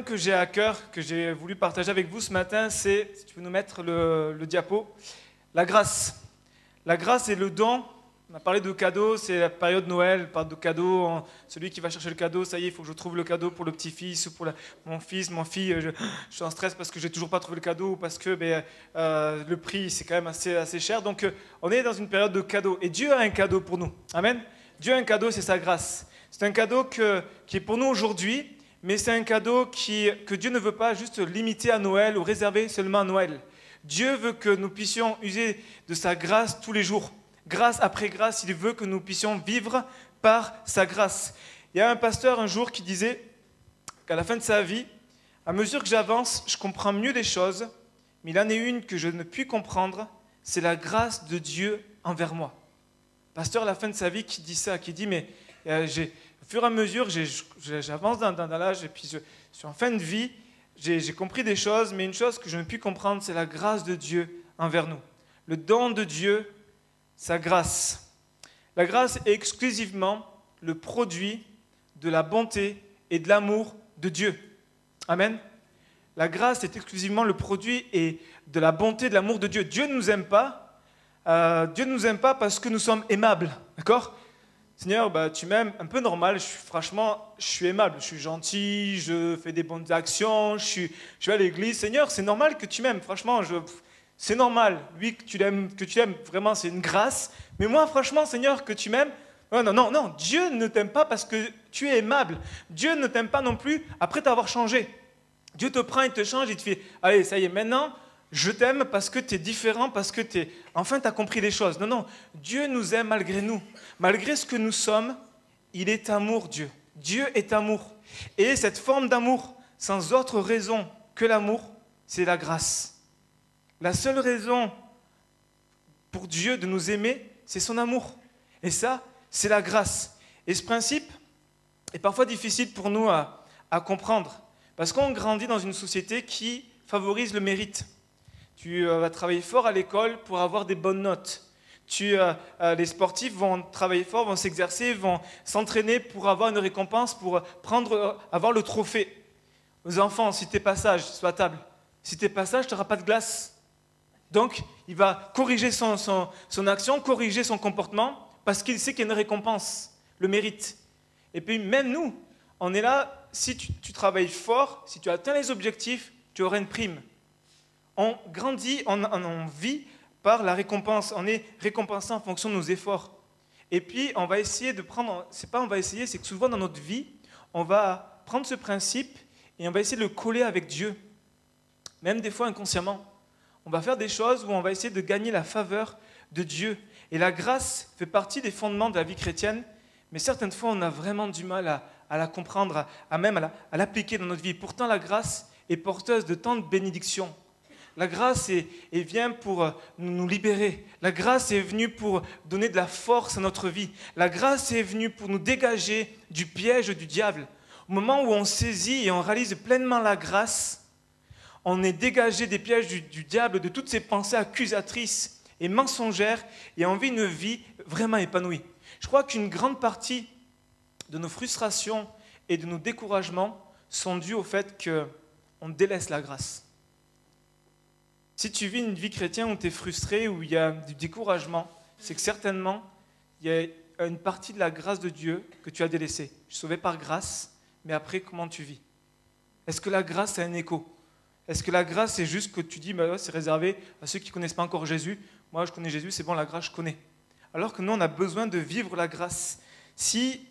que j'ai à cœur, que j'ai voulu partager avec vous ce matin, c'est, si tu peux nous mettre le diapo, la grâce. La grâce est le don. On a parlé de cadeaux, c'est la période de Noël, on parle de cadeaux. Celui qui va chercher le cadeau, ça y est, il faut que je trouve le cadeau pour le petit-fils ou pour mon fils, ma fille. Je suis en stress parce que j'ai toujours pas trouvé le cadeau ou parce que le prix, c'est quand même assez cher. Donc, on est dans une période de cadeaux. Et Dieu a un cadeau pour nous. Amen. Dieu a un cadeau, c'est sa grâce. C'est un cadeau qui est pour nous aujourd'hui, mais c'est un cadeau que Dieu ne veut pas juste limiter à Noël ou réserver seulement à Noël. Dieu veut que nous puissions user de sa grâce tous les jours. Grâce après grâce, il veut que nous puissions vivre par sa grâce. Il y a un pasteur un jour qui disait qu'à la fin de sa vie, à mesure que j'avance, je comprends mieux les choses, mais il en est une que je ne puis comprendre, c'est la grâce de Dieu envers moi. Pasteur à la fin de sa vie qui dit ça, qui dit mais au fur et à mesure, j'avance dans l'âge et puis je suis en fin de vie, j'ai compris des choses, mais une chose que je ne puis comprendre, c'est la grâce de Dieu envers nous. Le don de Dieu, sa grâce. La grâce est exclusivement le produit de la bonté et de l'amour de Dieu. Amen. La grâce est exclusivement le produit et de la bonté et de l'amour de Dieu. Dieu ne nous aime pas. Dieu ne nous aime pas parce que nous sommes aimables. D'accord ? Seigneur, tu m'aimes un peu normal. Franchement, je suis aimable. Je suis gentil, je fais des bonnes actions, je vais à l'église. Seigneur, c'est normal que tu m'aimes. Franchement, c'est normal, lui, que tu l'aimes, vraiment, c'est une grâce. Mais moi, franchement, Seigneur, que tu m'aimes, non, Dieu ne t'aime pas parce que tu es aimable. Dieu ne t'aime pas non plus après t'avoir changé. Dieu te prend, il te change, il te fait, allez, ça y est, maintenant, je t'aime parce que tu es différent, parce que enfin, tu as compris les choses. Non, Dieu nous aime malgré nous. Malgré ce que nous sommes, il est amour, Dieu. Dieu est amour. Et cette forme d'amour, sans autre raison que l'amour, c'est la grâce. La seule raison pour Dieu de nous aimer, c'est son amour. Et ça, c'est la grâce. Et ce principe est parfois difficile pour nous à comprendre. Parce qu'on grandit dans une société qui favorise le mérite. Tu vas travailler fort à l'école pour avoir des bonnes notes. Les sportifs vont travailler fort, vont s'exercer, vont s'entraîner pour avoir une récompense, pour avoir le trophée. Aux enfants, si tu n'es pas sage, sois à table. Si tu n'es pas sage, tu n'auras pas de glace. Donc, il va corriger son action, corriger son comportement, parce qu'il sait qu'il y a une récompense, le mérite. Et puis, même nous, on est là, si tu travailles fort, si tu atteins les objectifs, tu auras une prime. On grandit, on vit par la récompense. On est récompensé en fonction de nos efforts. Et puis, on va essayer de prendre, c'est pas on va essayer, c'est que souvent dans notre vie, on va prendre ce principe et on va essayer de le coller avec Dieu. Même des fois inconsciemment. On va faire des choses où on va essayer de gagner la faveur de Dieu. Et la grâce fait partie des fondements de la vie chrétienne, mais certaines fois, on a vraiment du mal à la comprendre, à l'appliquer dans notre vie. Pourtant, la grâce est porteuse de tant de bénédictions. La grâce vient pour nous libérer. La grâce est venue pour donner de la force à notre vie. La grâce est venue pour nous dégager du piège du diable. Au moment où on saisit et on réalise pleinement la grâce, on est dégagé des pièges du diable, de toutes ces pensées accusatrices et mensongères, et on vit une vie vraiment épanouie. Je crois qu'une grande partie de nos frustrations et de nos découragements sont dus au fait qu'on délaisse la grâce. Si tu vis une vie chrétienne où tu es frustré, où il y a du découragement, c'est que certainement, il y a une partie de la grâce de Dieu que tu as délaissée. Je suis sauvé par grâce, mais après, comment tu vis ? Est-ce que la grâce a un écho ? Est-ce que la grâce, c'est juste que tu dis, c'est réservé à ceux qui ne connaissent pas encore Jésus. Moi, je connais Jésus, c'est bon, la grâce, je connais. Alors que nous, on a besoin de vivre la grâce. Si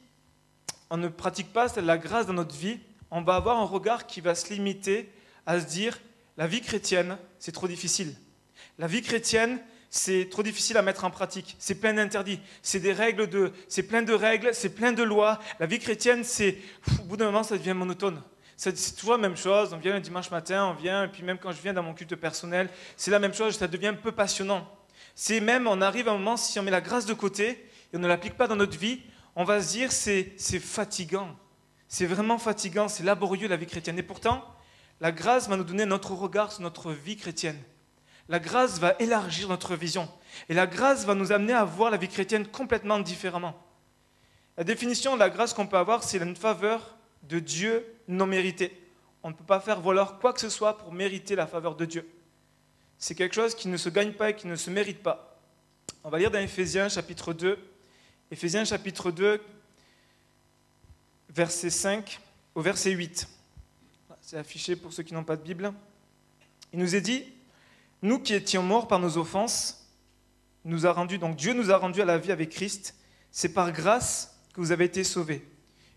on ne pratique pas la grâce dans notre vie, on va avoir un regard qui va se limiter à se dire, la vie chrétienne, c'est trop difficile. La vie chrétienne, c'est trop difficile à mettre en pratique. C'est plein d'interdits. C'est plein de règles, c'est plein de lois. La vie chrétienne, au bout d'un moment, ça devient monotone. C'est toujours la même chose, on vient le dimanche matin, et puis même quand je viens dans mon culte personnel, c'est la même chose, ça devient un peu passionnant. On arrive à un moment, si on met la grâce de côté, et on ne l'applique pas dans notre vie, on va se dire, c'est fatigant. C'est vraiment fatigant, c'est laborieux la vie chrétienne. Et pourtant, la grâce va nous donner notre regard sur notre vie chrétienne. La grâce va élargir notre vision. Et la grâce va nous amener à voir la vie chrétienne complètement différemment. La définition de la grâce qu'on peut avoir, c'est une faveur de Dieu non méritée. on ne peut pas faire valoir quoi que ce soit pour mériter la faveur de Dieu. C'est quelque chose qui ne se gagne pas et qui ne se mérite pas. On va lire dans Éphésiens chapitre 2, Éphésiens chapitre 2, verset 5 au verset 8. C'est affiché pour ceux qui n'ont pas de Bible. Il nous est dit, « Nous qui étions morts par nos offenses, Dieu nous a rendus à la vie avec Christ. C'est par grâce que vous avez été sauvés.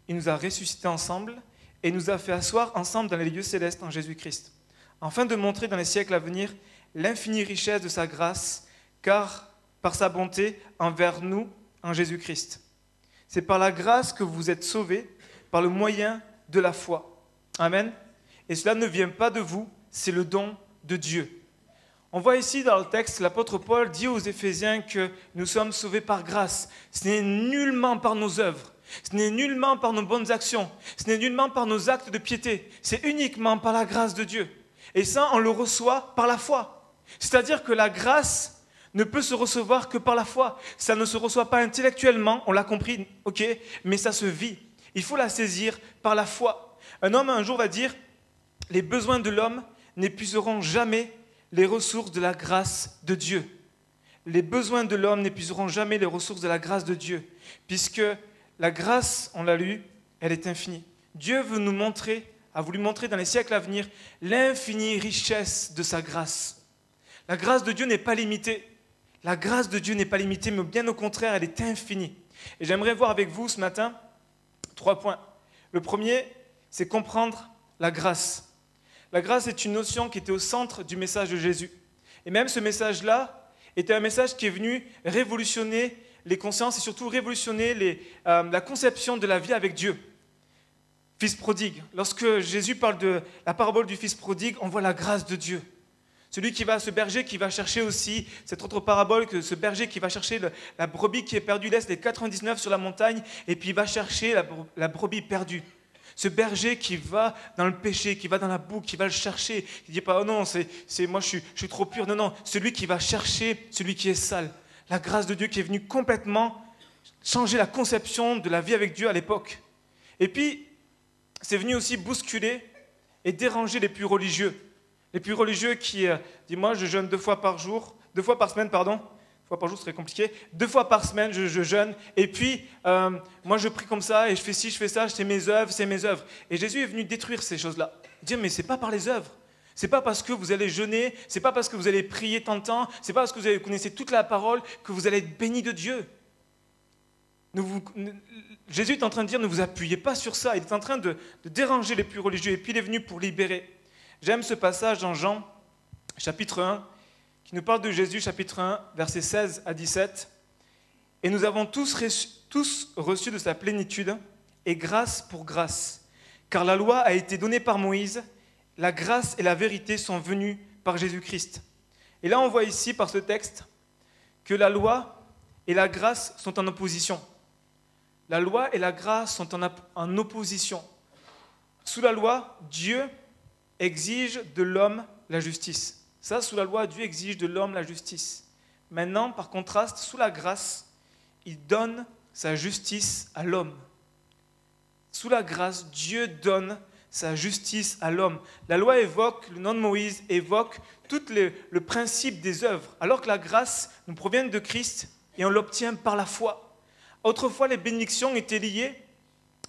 Il nous a ressuscités ensemble et nous a fait asseoir ensemble dans les lieux célestes en Jésus-Christ, afin de montrer dans les siècles à venir l'infinie richesse de sa grâce, car par sa bonté envers nous en Jésus-Christ. C'est par la grâce que vous êtes sauvés, par le moyen de la foi. » Amen. Et cela ne vient pas de vous, c'est le don de Dieu. On voit ici dans le texte, l'apôtre Paul dit aux Éphésiens que nous sommes sauvés par grâce. Ce n'est nullement par nos œuvres, ce n'est nullement par nos bonnes actions, ce n'est nullement par nos actes de piété, c'est uniquement par la grâce de Dieu. Et ça, on le reçoit par la foi. C'est-à-dire que la grâce ne peut se recevoir que par la foi. Ça ne se reçoit pas intellectuellement, on l'a compris, ok, mais ça se vit. Il faut la saisir par la foi. Un homme un jour va dire, les besoins de l'homme n'épuiseront jamais les ressources de la grâce de Dieu. Les besoins de l'homme n'épuiseront jamais les ressources de la grâce de Dieu, puisque la grâce, on l'a lu, elle est infinie. Dieu veut nous montrer, a voulu montrer dans les siècles à venir, l'infinie richesse de sa grâce. La grâce de Dieu n'est pas limitée. La grâce de Dieu n'est pas limitée, mais bien au contraire, elle est infinie. Et j'aimerais voir avec vous ce matin 3 points. Le premier, c'est comprendre la grâce. La grâce est une notion qui était au centre du message de Jésus. Et même ce message-là était un message qui est venu révolutionner les consciences et surtout révolutionner la conception de la vie avec Dieu. Fils prodigue. Lorsque Jésus parle de la parabole du fils prodigue, on voit la grâce de Dieu. Celui qui va, ce berger qui va chercher aussi, cette autre parabole, que ce berger qui va chercher la brebis qui est perdue, laisse les 99 sur la montagne et puis il va chercher la brebis perdue. Ce berger qui va dans le péché, qui va dans la boue, qui va le chercher, qui ne dit pas « Oh non, moi je suis trop pur ». Non, non, celui qui va chercher, celui qui est sale. La grâce de Dieu qui est venue complètement changer la conception de la vie avec Dieu à l'époque. Et puis, c'est venu aussi bousculer et déranger les plus religieux. Les plus religieux qui disent « Moi, je jeûne 2 fois par semaine, pardon. 2 fois par jour serait compliqué. 2 fois par semaine, je jeûne. Et puis, moi, je prie comme ça, et je fais ci, je fais ça, c'est mes œuvres, c'est mes œuvres. » Et Jésus est venu détruire ces choses-là. Dire, mais ce n'est pas par les œuvres. Ce n'est pas parce que vous allez jeûner, ce n'est pas parce que vous allez prier tant de temps, ce n'est pas parce que vous connaissez toute la parole que vous allez être béni de Dieu. Jésus est en train de dire, ne vous appuyez pas sur ça. Il est en train de déranger les plus religieux. Et puis, il est venu pour libérer. J'aime ce passage dans Jean, chapitre 1, qui nous parle de Jésus, chapitre 1, versets 16 à 17. « Et nous avons tous reçu de sa plénitude, et grâce pour grâce. Car la loi a été donnée par Moïse, la grâce et la vérité sont venues par Jésus-Christ. » Et là, on voit ici, par ce texte, que la loi et la grâce sont en opposition. La loi et la grâce sont en opposition. Sous la loi, Dieu exige de l'homme la justice. Ça, sous la loi, Dieu exige de l'homme la justice. Maintenant, par contraste, sous la grâce, il donne sa justice à l'homme. Sous la grâce, Dieu donne sa justice à l'homme. La loi évoque, le nom de Moïse évoque tout le principe des œuvres, alors que la grâce nous provient de Christ et on l'obtient par la foi. Autrefois, les bénédictions étaient liées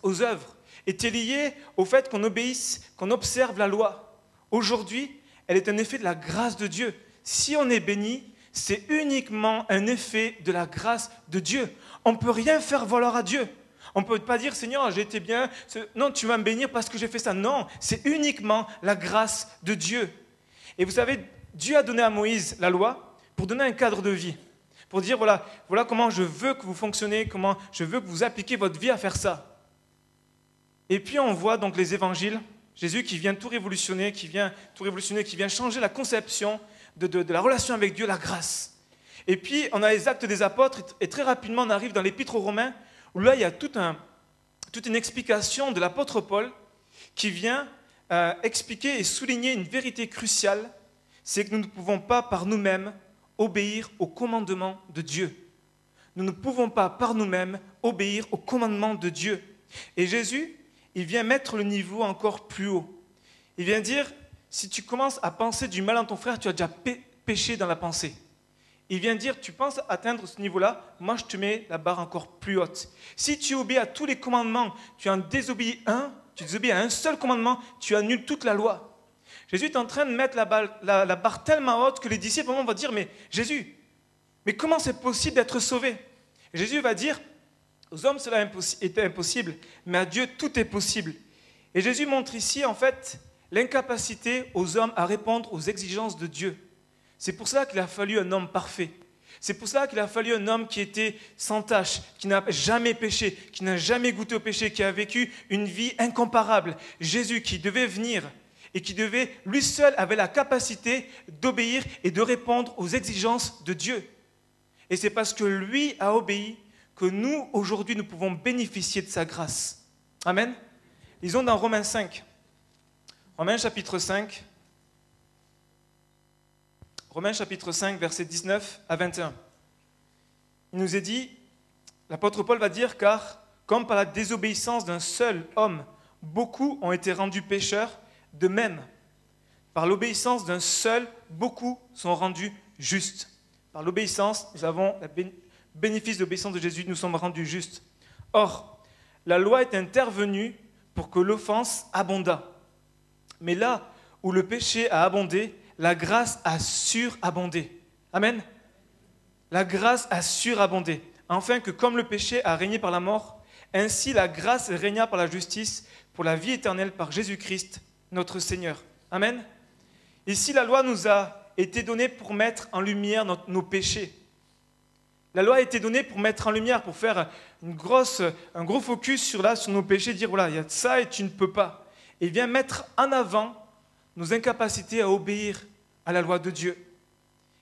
aux œuvres, étaient liées au fait qu'on obéisse, qu'on observe la loi. Aujourd'hui, elle est un effet de la grâce de Dieu. Si on est béni, c'est uniquement un effet de la grâce de Dieu. On ne peut rien faire valoir à Dieu. On ne peut pas dire, Seigneur, j'ai été bien. Non, tu vas me bénir parce que j'ai fait ça. Non, c'est uniquement la grâce de Dieu. Et vous savez, Dieu a donné à Moïse la loi pour donner un cadre de vie. Pour dire, voilà comment je veux que vous fonctionnez, comment je veux que vous appliquez votre vie à faire ça. Et puis on voit donc les évangiles, Jésus qui vient tout révolutionner, qui vient changer la conception de la relation avec Dieu, la grâce. Et puis on a les actes des apôtres, et très rapidement on arrive dans l'épître aux Romains, où là il y a toute une explication de l'apôtre Paul qui vient expliquer et souligner une vérité cruciale, c'est que nous ne pouvons pas par nous-mêmes obéir au commandement de Dieu. Nous ne pouvons pas par nous-mêmes obéir au commandement de Dieu. Et Jésus, il vient mettre le niveau encore plus haut. Il vient dire, si tu commences à penser du mal à ton frère, tu as déjà péché dans la pensée. Il vient dire, tu penses atteindre ce niveau-là, moi je te mets la barre encore plus haute. Si tu obéis à tous les commandements, tu en désobéis un, tu désobéis à un seul commandement, tu annules toute la loi. Jésus est en train de mettre la barre tellement haute que les disciples vont dire, mais Jésus, mais comment c'est possible d'être sauvé? Et Jésus va dire, aux hommes cela était impossible, mais à Dieu tout est possible. Et Jésus montre ici en fait l'incapacité aux hommes à répondre aux exigences de Dieu. C'est pour cela qu'il a fallu un homme parfait. C'est pour cela qu'il a fallu un homme qui était sans tache, qui n'a jamais péché, qui n'a jamais goûté au péché, qui a vécu une vie incomparable. Jésus qui devait venir et qui devait, lui seul, avait la capacité d'obéir et de répondre aux exigences de Dieu. Et c'est parce que lui a obéi que nous, aujourd'hui, nous pouvons bénéficier de sa grâce. Amen. Lisons dans Romains 5. Romains chapitre 5. Romains chapitre 5, versets 19 à 21. Il nous est dit, l'apôtre Paul va dire, car comme par la désobéissance d'un seul homme, beaucoup ont été rendus pécheurs, de même, par l'obéissance d'un seul, beaucoup sont rendus justes. Par l'obéissance, nous avons le bénéfice de l'obéissance de Jésus, nous sommes rendus justes. Or, la loi est intervenue pour que l'offense abondât. Mais là où le péché a abondé, la grâce a surabondé. Amen. La grâce a surabondé. Afin que comme le péché a régné par la mort, ainsi la grâce régna par la justice pour la vie éternelle par Jésus-Christ, notre Seigneur. Amen. Ici, la loi nous a été donnée pour mettre en lumière nos péchés. La loi a été donnée pour mettre en lumière, pour faire un gros focus sur nos péchés, dire voilà, il y a ça et tu ne peux pas. Et il vient mettre en avant nos incapacités à obéir à la loi de Dieu.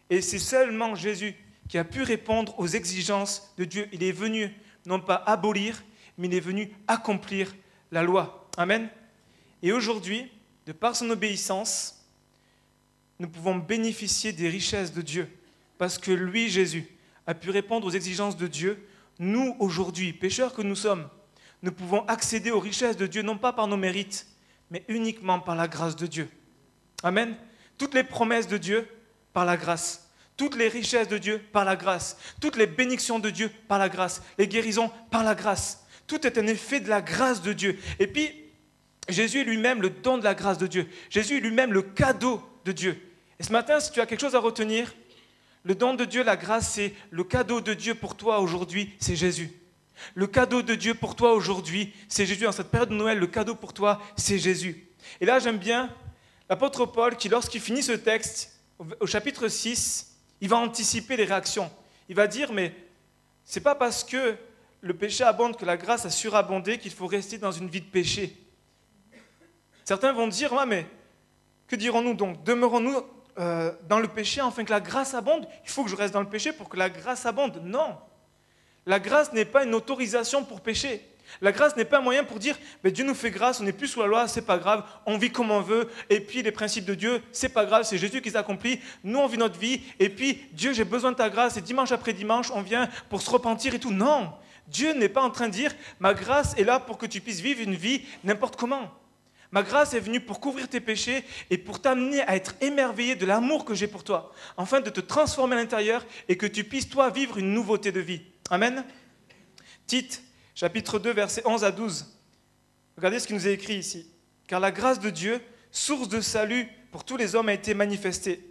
Et c'est seulement Jésus qui a pu répondre aux exigences de Dieu. Il est venu non pas abolir, mais il est venu accomplir la loi. Amen. Et aujourd'hui, de par son obéissance, nous pouvons bénéficier des richesses de Dieu. Parce que lui, Jésus, a pu répondre aux exigences de Dieu. Nous, aujourd'hui, pécheurs que nous sommes, nous pouvons accéder aux richesses de Dieu, non pas par nos mérites, mais uniquement par la grâce de Dieu. Amen. Toutes les promesses de Dieu, par la grâce. Toutes les richesses de Dieu, par la grâce. Toutes les bénédictions de Dieu, par la grâce. Les guérisons, par la grâce. Tout est un effet de la grâce de Dieu. Et puis, Jésus est lui-même le don de la grâce de Dieu. Jésus est lui-même le cadeau de Dieu. Et ce matin, si tu as quelque chose à retenir, le don de Dieu, la grâce, c'est le cadeau de Dieu pour toi aujourd'hui, c'est Jésus. Le cadeau de Dieu pour toi aujourd'hui, c'est Jésus. En cette période de Noël, le cadeau pour toi, c'est Jésus. Et là, j'aime bien l'apôtre Paul qui, lorsqu'il finit ce texte, au chapitre 6, il va anticiper les réactions. Il va dire, mais ce n'est pas parce que le péché abonde que la grâce a surabondé qu'il faut rester dans une vie de péché. Certains vont dire, ouais, mais que dirons-nous donc? Demeurons-nous dans le péché afin que la grâce abonde? Il faut que je reste dans le péché pour que la grâce abonde? Non. La grâce n'est pas une autorisation pour pécher. La grâce n'est pas un moyen pour dire mais Dieu nous fait grâce, on n'est plus sous la loi, c'est pas grave, on vit comme on veut, et puis les principes de Dieu, c'est pas grave, c'est Jésus qui les accomplit, nous on vit notre vie, et puis Dieu, j'ai besoin de ta grâce, et dimanche après dimanche, on vient pour se repentir et tout. Non, Dieu n'est pas en train de dire ma grâce est là pour que tu puisses vivre une vie n'importe comment. Ma grâce est venue pour couvrir tes péchés et pour t'amener à être émerveillé de l'amour que j'ai pour toi, afin de te transformer à l'intérieur et que tu puisses, toi, vivre une nouveauté de vie. Amen. Tite, chapitre 2, versets 11 à 12. Regardez ce qui nous est écrit ici. Car la grâce de Dieu, source de salut pour tous les hommes, a été manifestée.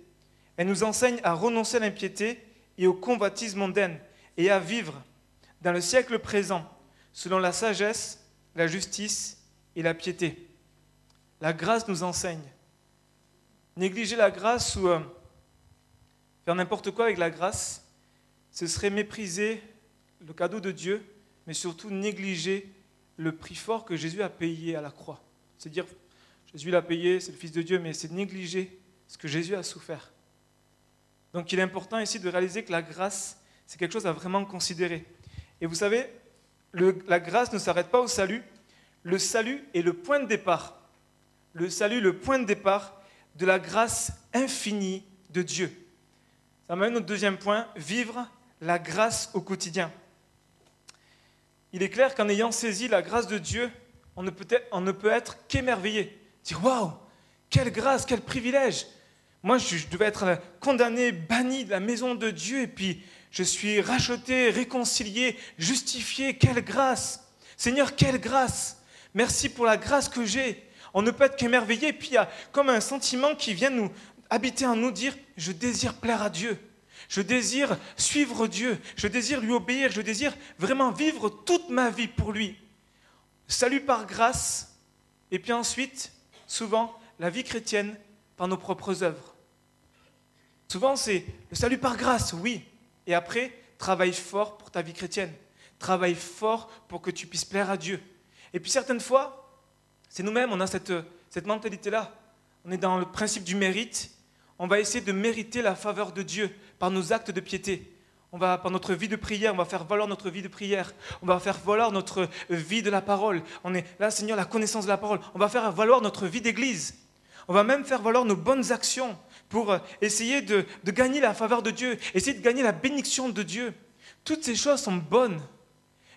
Elle nous enseigne à renoncer à l'impiété et aux convoitises mondaines et à vivre dans le siècle présent selon la sagesse, la justice et la piété. La grâce nous enseigne. Négliger la grâce ou faire n'importe quoi avec la grâce, ce serait mépriser le cadeau de Dieu, mais surtout négliger le prix fort que Jésus a payé à la croix. C'est dire, Jésus l'a payé, c'est le Fils de Dieu, mais c'est négliger ce que Jésus a souffert. Donc il est important ici de réaliser que la grâce, c'est quelque chose à vraiment considérer. Et vous savez, la grâce ne s'arrête pas au salut. Le salut est le point de départ. Le salut, le point de départ de la grâce infinie de Dieu. Ça m'amène au deuxième point, vivre la grâce au quotidien. Il est clair qu'en ayant saisi la grâce de Dieu, on ne peut être qu'émerveillé. Dire, waouh, Quelle grâce, quel privilège. Moi, je devais être condamné, banni de la maison de Dieu, et puis je suis racheté, réconcilié, justifié. Quelle grâce. Seigneur, quelle grâce. Merci pour la grâce que j'ai. On ne peut être qu'émerveillé, puis il y a comme un sentiment qui vient nous habiter en nous, dire « Je désire plaire à Dieu. Je désire suivre Dieu. Je désire lui obéir. Je désire vraiment vivre toute ma vie pour lui. » Salut par grâce, et puis ensuite, souvent, la vie chrétienne par nos propres œuvres. Souvent, c'est le salut par grâce, oui. Et après, travaille fort pour ta vie chrétienne. Travaille fort pour que tu puisses plaire à Dieu. Et puis certaines fois, c'est nous-mêmes, on a cette mentalité-là. On est dans le principe du mérite. On va essayer de mériter la faveur de Dieu par nos actes de piété. Par notre vie de prière, on va faire valoir notre vie de prière. On va faire valoir notre vie de la parole. On est là, Seigneur, la connaissance de la parole. On va faire valoir notre vie d'église. On va même faire valoir nos bonnes actions pour essayer de gagner la faveur de Dieu, essayer de gagner la bénédiction de Dieu. Toutes ces choses sont bonnes,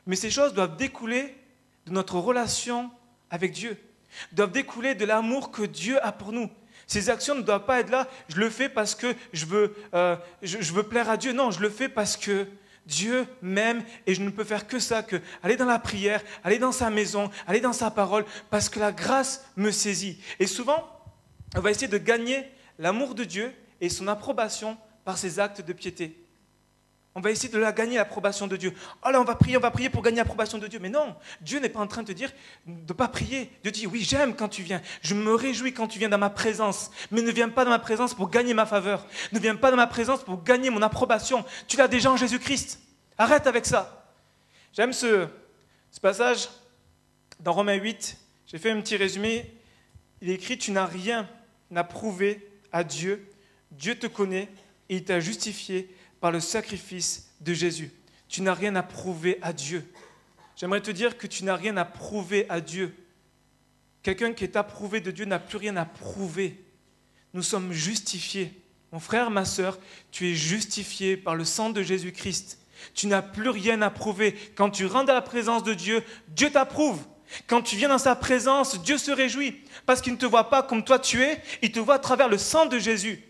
mais ces choses doivent découler de notre relation avec Dieu, doivent découler de l'amour que Dieu a pour nous. Ces actions ne doivent pas être là, je le fais parce que je veux plaire à Dieu. Non, je le fais parce que Dieu m'aime et je ne peux faire que ça, que aller dans la prière, aller dans sa maison, aller dans sa parole, parce que la grâce me saisit. Et souvent, on va essayer de gagner l'amour de Dieu et son approbation par ses actes de piété. On va essayer de gagner l'approbation de Dieu. Oh là, on va prier pour gagner l'approbation de Dieu. Mais non, Dieu n'est pas en train de te dire de ne pas prier. Dieu dit, oui, j'aime quand tu viens. Je me réjouis quand tu viens dans ma présence. Mais ne viens pas dans ma présence pour gagner ma faveur. Ne viens pas dans ma présence pour gagner mon approbation. Tu l'as déjà en Jésus-Christ. Arrête avec ça. J'aime ce passage dans Romains 8. J'ai fait un petit résumé. Il est écrit, tu n'as rien à prouver à Dieu. Dieu te connaît et il t'a justifié par le sacrifice de Jésus. Tu n'as rien à prouver à Dieu. J'aimerais te dire que tu n'as rien à prouver à Dieu. Quelqu'un qui est approuvé de Dieu n'a plus rien à prouver. Nous sommes justifiés. Mon frère, ma sœur, tu es justifié par le sang de Jésus-Christ. Tu n'as plus rien à prouver. Quand tu rentres dans la présence de Dieu, Dieu t'approuve. Quand tu viens dans sa présence, Dieu se réjouit. Parce qu'il ne te voit pas comme toi tu es, il te voit à travers le sang de Jésus.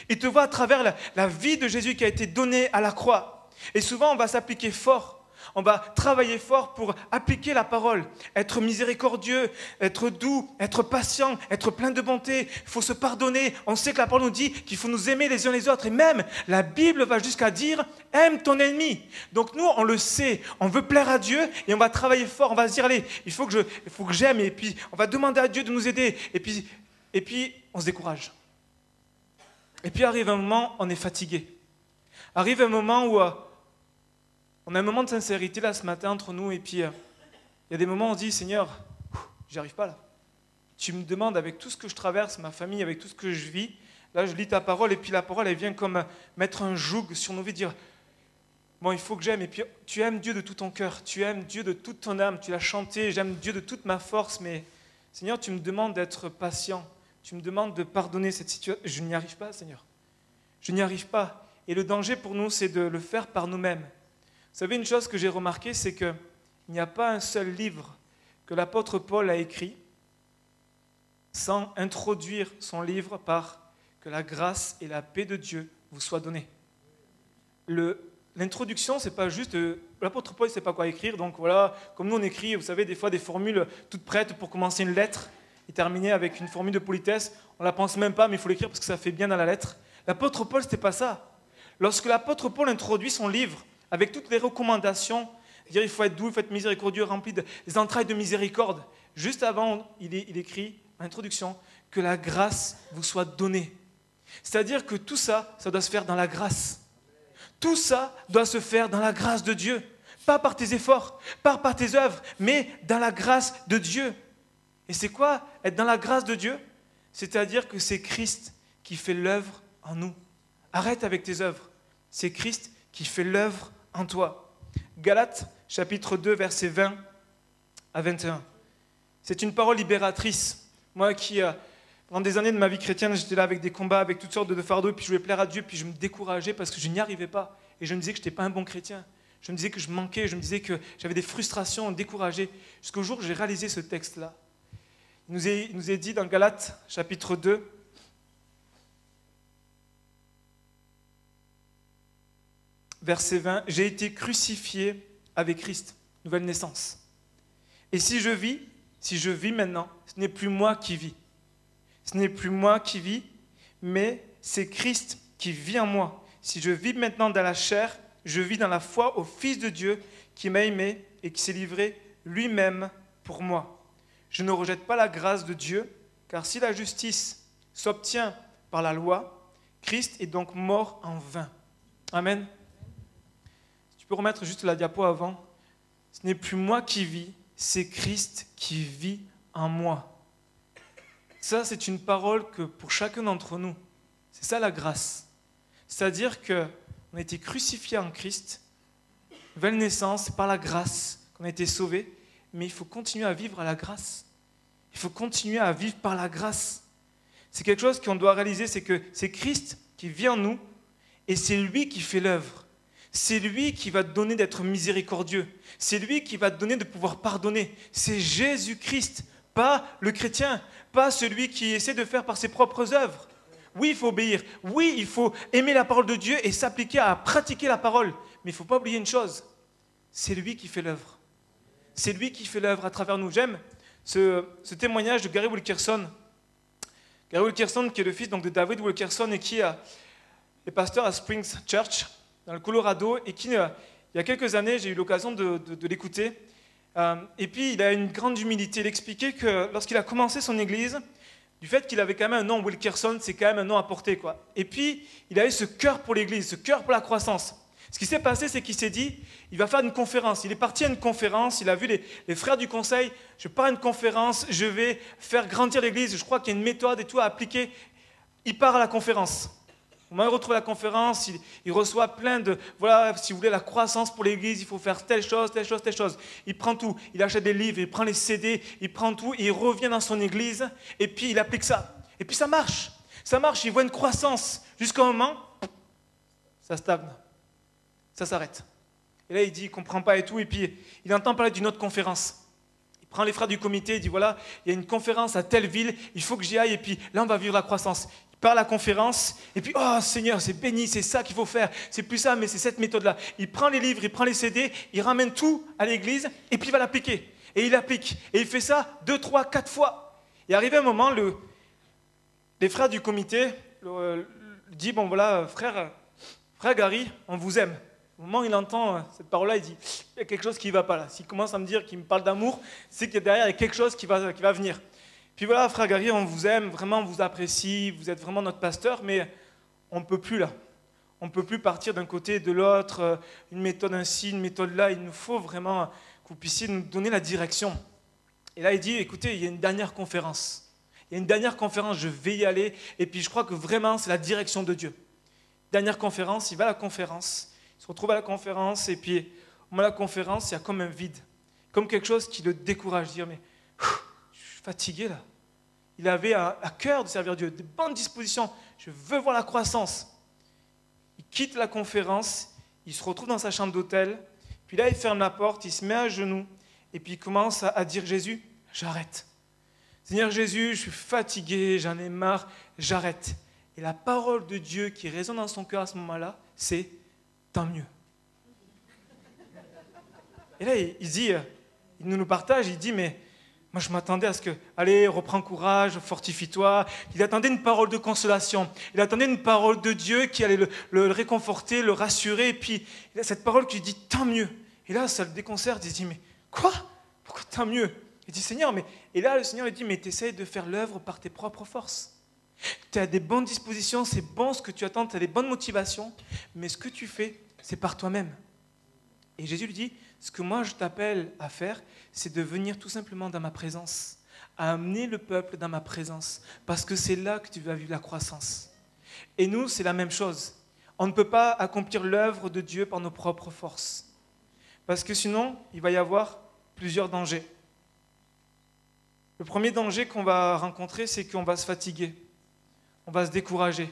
Il te voit à travers la vie de Jésus qui a été donnée à la croix. Et souvent, on va s'appliquer fort. On va travailler fort pour appliquer la parole. Être miséricordieux, être doux, être patient, être plein de bonté. Il faut se pardonner. On sait que la parole nous dit qu'il faut nous aimer les uns les autres. Et même, la Bible va jusqu'à dire « aime ton ennemi ». Donc nous, on le sait. On veut plaire à Dieu et on va travailler fort. On va se dire « allez, il faut que j'aime ». Et puis, on va demander à Dieu de nous aider. Et puis on se décourage. Et puis arrive un moment, on est fatigué. Arrive un moment où on a un moment de sincérité là ce matin entre nous. Et puis il y a des moments où on se dit, Seigneur, j'y arrive pas là. Tu me demandes avec tout ce que je traverse, ma famille, avec tout ce que je vis. Là, je lis ta parole et puis la parole, elle vient comme mettre un joug sur nos vies, dire, bon, il faut que j'aime. Et puis tu aimes Dieu de tout ton cœur, tu aimes Dieu de toute ton âme, tu l'as chanté, j'aime Dieu de toute ma force. Mais Seigneur, tu me demandes d'être patient. Tu me demandes de pardonner cette situation. Je n'y arrive pas, Seigneur. Je n'y arrive pas. Et le danger pour nous, c'est de le faire par nous-mêmes. Vous savez, une chose que j'ai remarquée, c'est qu'il n'y a pas un seul livre que l'apôtre Paul a écrit sans introduire son livre par « que la grâce et la paix de Dieu vous soient données ». L'introduction, c'est pas juste... l'apôtre Paul ne sait pas quoi écrire, donc voilà, comme nous on écrit, vous savez, des fois des formules toutes prêtes pour commencer une lettre, et terminer avec une formule de politesse, on ne la pense même pas, mais il faut l'écrire parce que ça fait bien dans la lettre. L'apôtre Paul, ce n'était pas ça. Lorsque l'apôtre Paul introduit son livre, avec toutes les recommandations, dire il faut être doux, il faut être miséricordieux, rempli des entrailles de miséricorde, juste avant, il écrit, en introduction, que la grâce vous soit donnée. C'est-à-dire que tout ça, ça doit se faire dans la grâce. Tout ça doit se faire dans la grâce de Dieu. Pas par tes efforts, pas par tes œuvres, mais dans la grâce de Dieu. Et c'est quoi être dans la grâce de Dieu? C'est-à-dire que c'est Christ qui fait l'œuvre en nous. Arrête avec tes œuvres. C'est Christ qui fait l'œuvre en toi. Galates, chapitre 2, versets 20 à 21. C'est une parole libératrice. Moi qui, pendant des années de ma vie chrétienne, j'étais là avec des combats, avec toutes sortes de fardeaux, puis je voulais plaire à Dieu, puis je me décourageais parce que je n'y arrivais pas. Et je me disais que je n'étais pas un bon chrétien. Je me disais que je manquais, je me disais que j'avais des frustrations, découragé. Jusqu'au jour où j'ai réalisé ce texte-là. Il nous est dit dans Galates, chapitre 2, verset 20, « J'ai été crucifié avec Christ, nouvelle naissance. Et si je vis maintenant, ce n'est plus moi qui vis. Ce n'est plus moi qui vis, mais c'est Christ qui vit en moi. Si je vis maintenant dans la chair, je vis dans la foi au Fils de Dieu qui m'a aimé et qui s'est livré lui-même pour moi. Je ne rejette pas la grâce de Dieu, car si la justice s'obtient par la loi, Christ est donc mort en vain. » Amen. Tu peux remettre juste la diapo avant. Ce n'est plus moi qui vis, c'est Christ qui vit en moi. Ça, c'est une parole que pour chacun d'entre nous, c'est ça la grâce. C'est-à-dire qu'on a été crucifié en Christ, nouvelle naissance, par la grâce qu'on a été sauvé, mais il faut continuer à vivre à la grâce. Il faut continuer à vivre par la grâce. C'est quelque chose qu'on doit réaliser, c'est que c'est Christ qui vit en nous et c'est lui qui fait l'œuvre. C'est lui qui va te donner d'être miséricordieux. C'est lui qui va te donner de pouvoir pardonner. C'est Jésus-Christ, pas le chrétien, pas celui qui essaie de faire par ses propres œuvres. Oui, il faut obéir. Oui, il faut aimer la parole de Dieu et s'appliquer à pratiquer la parole. Mais il ne faut pas oublier une chose, c'est lui qui fait l'œuvre. C'est lui qui fait l'œuvre à travers nous. J'aime ce témoignage de Gary Wilkerson. Gary Wilkerson, qui est le fils donc, de David Wilkerson et qui est pasteur à Springs Church, dans le Colorado, et qui, il y a quelques années, j'ai eu l'occasion de l'écouter. Et puis, il a une grande humilité. Il expliquait que lorsqu'il a commencé son église, du fait qu'il avait quand même un nom, Wilkerson, c'est quand même un nom à porter, quoi. Et puis, il avait ce cœur pour l'église, ce cœur pour la croissance. Ce qui s'est passé, c'est qu'il s'est dit, il va faire une conférence. Il est parti à une conférence, il a vu les frères du conseil, je pars à une conférence, je vais faire grandir l'église, je crois qu'il y a une méthode et tout à appliquer. Il part à la conférence. Au moment où il retrouve la conférence, il reçoit plein de, voilà, si vous voulez la croissance pour l'église, il faut faire telle chose, telle chose, telle chose. Il prend tout, il achète des livres, il prend les CD, il prend tout, et il revient dans son église, et puis il applique ça. Et puis ça marche, il voit une croissance, jusqu'au moment, ça stagne, ça s'arrête. Et là il dit, il ne comprend pas et tout, et puis il entend parler d'une autre conférence. Il prend les frères du comité, il dit, voilà, il y a une conférence à telle ville, il faut que j'y aille, et puis là on va vivre la croissance. Par la conférence, et puis, oh Seigneur, c'est béni, c'est ça qu'il faut faire, c'est plus ça, mais c'est cette méthode-là. Il prend les livres, il prend les CD, il ramène tout à l'église, et puis il va l'appliquer. Et il applique, et il fait ça 2, 3, 4 fois. Et arrivé un moment, les frères du comité disent, bon voilà, frère Gary, on vous aime. Au moment où il entend cette parole-là, il dit, il y a quelque chose qui ne va pas là. S'il commence à me dire qu'il me parle d'amour, c'est que derrière, il y a quelque chose qui va venir. Puis voilà, frère Gary, on vous aime, vraiment on vous apprécie, vous êtes vraiment notre pasteur, mais on ne peut plus là. On ne peut plus partir d'un côté et de l'autre, une méthode ainsi, une méthode là. Il nous faut vraiment que vous puissiez nous donner la direction. Et là, il dit, écoutez, il y a une dernière conférence. Il y a une dernière conférence, je vais y aller. Et puis je crois que vraiment, c'est la direction de Dieu. Dernière conférence, il va à la conférence. Il se retrouve à la conférence. Et puis, au moment de la conférence, il y a comme un vide. Comme quelque chose qui le décourage. Dire, mais je suis fatigué là. Il avait à cœur de servir Dieu, de bonnes dispositions. Je veux voir la croissance. Il quitte la conférence, il se retrouve dans sa chambre d'hôtel. Puis là, il ferme la porte, il se met à genoux. Et puis il commence à dire, Jésus, j'arrête. Seigneur Jésus, je suis fatigué, j'en ai marre, j'arrête. Et la parole de Dieu qui résonne dans son cœur à ce moment-là, c'est tant mieux. Et là, il dit, il nous partage, il dit, mais moi je m'attendais à ce que, allez, reprends courage, fortifie-toi. Il attendait une parole de consolation. Il attendait une parole de Dieu qui allait le réconforter, le rassurer. Et puis, il a cette parole qui dit, tant mieux. Et là, ça le déconcerte. Il se dit, mais quoi? Pourquoi tant mieux? Il dit, Seigneur, mais... Et là, le Seigneur lui dit, mais tu essaies de faire l'œuvre par tes propres forces. Tu as des bonnes dispositions, c'est bon ce que tu attends, tu as des bonnes motivations, mais ce que tu fais, c'est par toi-même. Et Jésus lui dit, ce que moi je t'appelle à faire, c'est de venir tout simplement dans ma présence, à amener le peuple dans ma présence, parce que c'est là que tu vas vivre la croissance. Et nous, c'est la même chose. On ne peut pas accomplir l'œuvre de Dieu par nos propres forces, parce que sinon, il va y avoir plusieurs dangers. Le premier danger qu'on va rencontrer, c'est qu'on va se fatiguer, on va se décourager,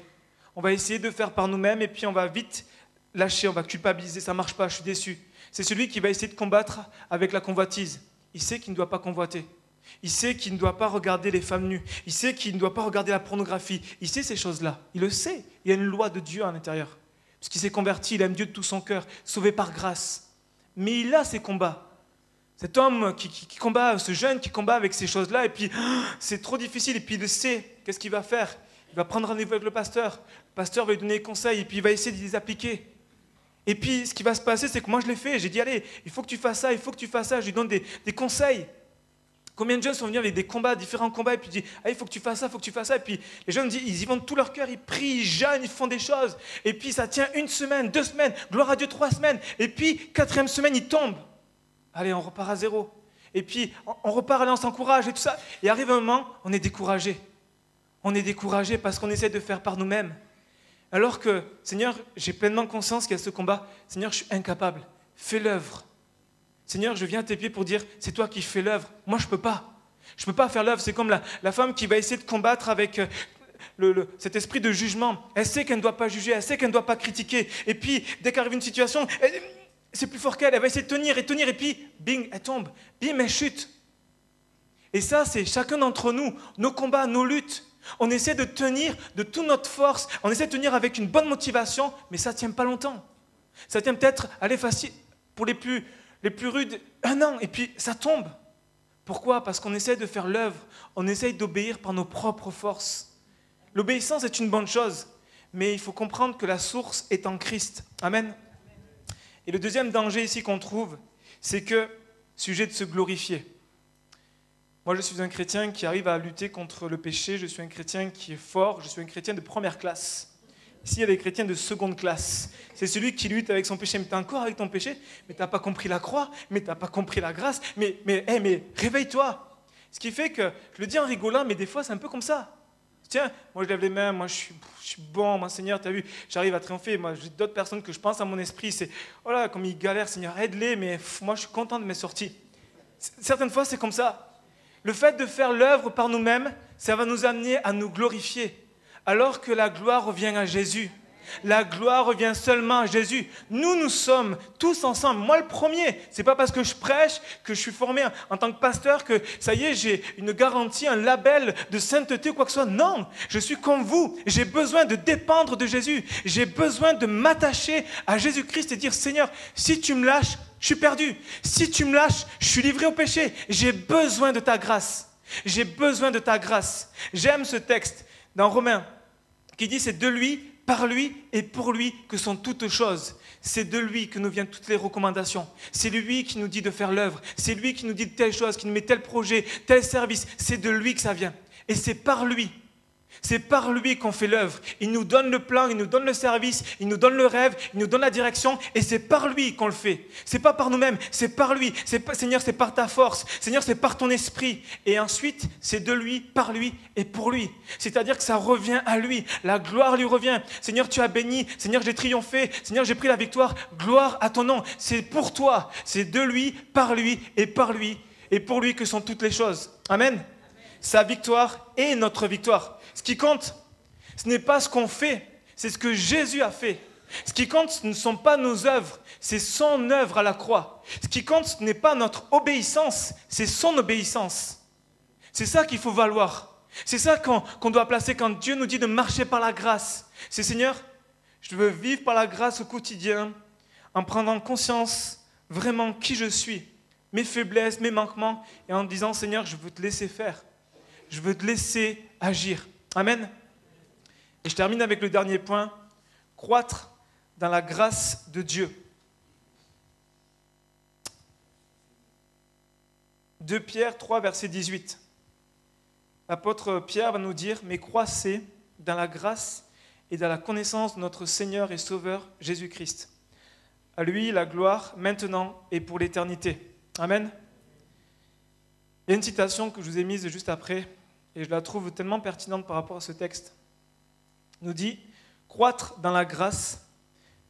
on va essayer de faire par nous-mêmes et puis on va vite lâcher, on va culpabiliser, ça ne marche pas, je suis déçu. C'est celui qui va essayer de combattre avec la convoitise. Il sait qu'il ne doit pas convoiter. Il sait qu'il ne doit pas regarder les femmes nues. Il sait qu'il ne doit pas regarder la pornographie. Il sait ces choses-là. Il le sait. Il y a une loi de Dieu à l'intérieur. Parce qu'il s'est converti, il aime Dieu de tout son cœur, sauvé par grâce. Mais il a ses combats. Cet homme qui combat, ce jeune qui combat avec ces choses-là, et puis c'est trop difficile, et puis il le sait. Qu'est-ce qu'il va faire? Il va prendre rendez-vous avec le pasteur. Le pasteur va lui donner des conseils, et puis il va essayer de les appliquer. Et puis ce qui va se passer, c'est que moi je l'ai fait. J'ai dit, allez, il faut que tu fasses ça, il faut que tu fasses ça. Je lui donne des conseils. Combien de jeunes sont venus avec des combats, différents combats, et puis ils disent, ah, il faut que tu fasses ça, il faut que tu fasses ça. Et puis les jeunes disent, ils y vont de tout leur cœur, ils prient, ils jeûnent, ils font des choses. Et puis ça tient 1 semaine, 2 semaines, gloire à Dieu, 3 semaines. Et puis 4e semaine, ils tombent. Allez, on repart à zéro. Et puis on repart, allez, on s'encourage et tout ça. Et arrive un moment, on est découragé. On est découragé parce qu'on essaie de faire par nous-mêmes. Alors que, Seigneur, j'ai pleinement conscience qu'il y a ce combat. Seigneur, je suis incapable. Fais l'œuvre. Seigneur, je viens à tes pieds pour dire, c'est toi qui fais l'œuvre. Moi, je ne peux pas. Je ne peux pas faire l'œuvre. C'est comme la femme qui va essayer de combattre avec cet esprit de jugement. Elle sait qu'elle ne doit pas juger, elle sait qu'elle ne doit pas critiquer. Et puis, dès qu'arrive une situation, c'est plus fort qu'elle. Elle va essayer de tenir, et puis, bing, elle tombe. Bim, elle chute. Et ça, c'est chacun d'entre nous, nos combats, nos luttes. On essaie de tenir de toute notre force. On essaie de tenir avec une bonne motivation, mais ça ne tient pas longtemps. Ça tient peut-être, allez, facile, pour les plus rudes, 1 an, et puis ça tombe. Pourquoi? Parce qu'on essaie de faire l'œuvre, on essaie d'obéir par nos propres forces. L'obéissance est une bonne chose, mais il faut comprendre que la source est en Christ. Amen. Et le deuxième danger ici qu'on trouve, c'est que, sujet de se glorifier. Moi, je suis un chrétien qui arrive à lutter contre le péché, je suis un chrétien qui est fort, je suis un chrétien de première classe. Ici, il y a des chrétiens de seconde classe. C'est celui qui lutte avec son péché. Mais tu es encore avec ton péché, mais tu n'as pas compris la croix, mais tu n'as pas compris la grâce, mais réveille-toi. Ce qui fait que, je le dis en rigolant, mais des fois, c'est un peu comme ça. Tiens, moi je lève les mains, moi je suis bon, moi Seigneur, tu as vu, j'arrive à triompher. Moi, j'ai d'autres personnes que je pense à mon esprit, c'est, oh là, comme ils galèrent, Seigneur, aide-les, mais moi je suis content de mes sorties. Certaines fois, c'est comme ça. Le fait de faire l'œuvre par nous-mêmes, ça va nous amener à nous glorifier. Alors que la gloire revient à Jésus. La gloire revient seulement à Jésus. Nous sommes tous ensemble. Moi, le premier. C'est pas parce que je prêche, que je suis formé en tant que pasteur, que ça y est, j'ai une garantie, un label de sainteté ou quoi que ce soit. Non, je suis comme vous. J'ai besoin de dépendre de Jésus. J'ai besoin de m'attacher à Jésus-Christ et dire, Seigneur, si tu me lâches, je suis perdu. Si tu me lâches, je suis livré au péché. J'ai besoin de ta grâce. J'ai besoin de ta grâce. J'aime ce texte dans Romains qui dit, c'est de lui, par lui et pour lui que sont toutes choses. C'est de lui que nous viennent toutes les recommandations. C'est lui qui nous dit de faire l'œuvre. C'est lui qui nous dit de telle chose, qui nous met tel projet, tel service. C'est de lui que ça vient. Et c'est par lui. C'est par lui qu'on fait l'œuvre. Il nous donne le plan, il nous donne le service, il nous donne le rêve, il nous donne la direction, et c'est par lui qu'on le fait. C'est pas par nous-mêmes, c'est par lui. Seigneur, c'est par ta force. Seigneur, c'est par ton esprit. Et ensuite, c'est de lui, par lui et pour lui. C'est-à-dire que ça revient à lui. La gloire lui revient. Seigneur, tu as béni. Seigneur, j'ai triomphé. Seigneur, j'ai pris la victoire. Gloire à ton nom. C'est pour toi. C'est de lui, par lui et pour lui que sont toutes les choses. Amen. Sa victoire est notre victoire. Ce qui compte, ce n'est pas ce qu'on fait, c'est ce que Jésus a fait. Ce qui compte, ce ne sont pas nos œuvres, c'est son œuvre à la croix. Ce qui compte, ce n'est pas notre obéissance, c'est son obéissance. C'est ça qu'il faut valoir. C'est ça qu'on doit placer quand Dieu nous dit de marcher par la grâce. C'est Seigneur, je veux vivre par la grâce au quotidien, en prenant conscience vraiment qui je suis, mes faiblesses, mes manquements, et en disant Seigneur, je veux te laisser faire. Je veux te laisser agir. Amen. Et je termine avec le dernier point. Croître dans la grâce de Dieu. 2 Pierre 3, verset 18. L'apôtre Pierre va nous dire « Mais croissez dans la grâce et dans la connaissance de notre Seigneur et Sauveur Jésus-Christ. À lui la gloire maintenant et pour l'éternité. » Amen. Il y a une citation que je vous ai mise juste après, et je la trouve tellement pertinente par rapport à ce texte. Il nous dit « Croître dans la grâce,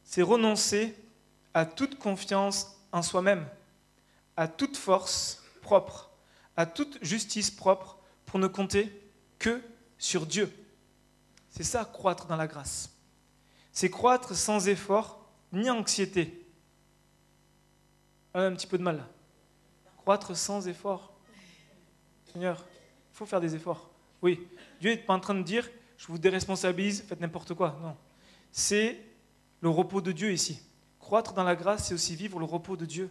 c'est renoncer à toute confiance en soi-même, à toute force propre, à toute justice propre, pour ne compter que sur Dieu. » C'est ça, croître dans la grâce. C'est croître sans effort ni anxiété. On a un petit peu de mal là. Croître sans effort. Seigneur, il faut faire des efforts. Oui, Dieu n'est pas en train de dire, je vous déresponsabilise, faites n'importe quoi. Non, c'est le repos de Dieu ici. Croître dans la grâce, c'est aussi vivre le repos de Dieu.